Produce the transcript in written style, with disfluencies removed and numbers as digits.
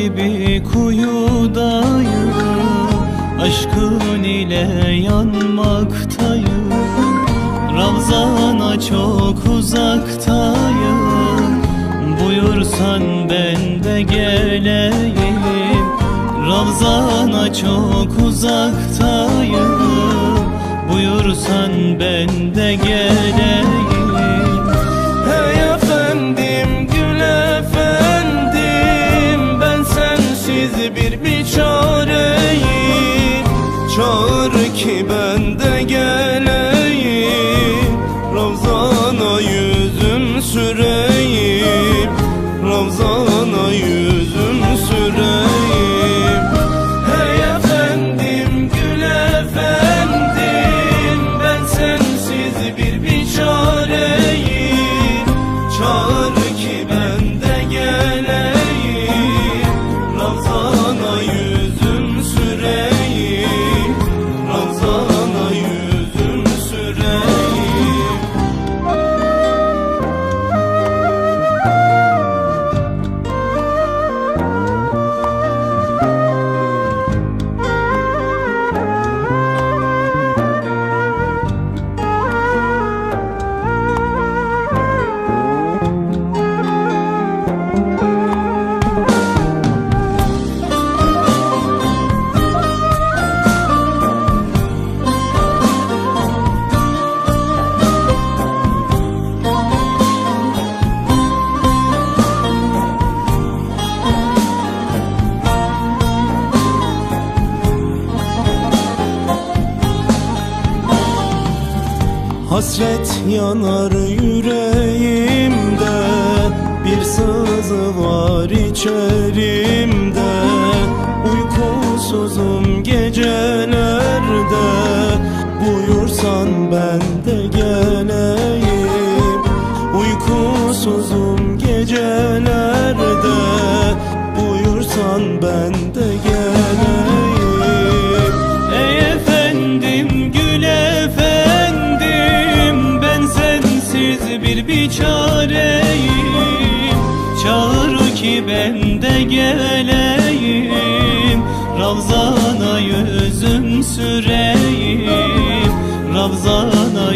gibi kuyudayım, aşkın ile yanmaktayım. Ravzana çok uzaktayım, buyursan ben de geleyim. Ravzana çok uzaktayım, buyursan ben de geleyim. Hey efendim, gül efendim, ben sensiz bir biçareyim. Çağır ki ben de geleyim, Ravzana yüzüm süreyim, Ravzana yüzüm süreyim. Hey efendim, gül efendim, ben sensiz bir biçareyim. Çağır ki ben de geleyim, Ravzana yüzüm süreyim, Ravzana yüzüm süreyim. Hasret yanar yüreğimde, bir sızı var içerimde. Uykusuzum gecelerde, buyursan ben de geleyim. Uykusuzum gecelerde, buyursan ben de geleyim. Ey efendim, gül efendim, ben sensiz bir biçareyim. Çağır ki ben de geleyim, Ravzana yüzüm süreyim, Ravzana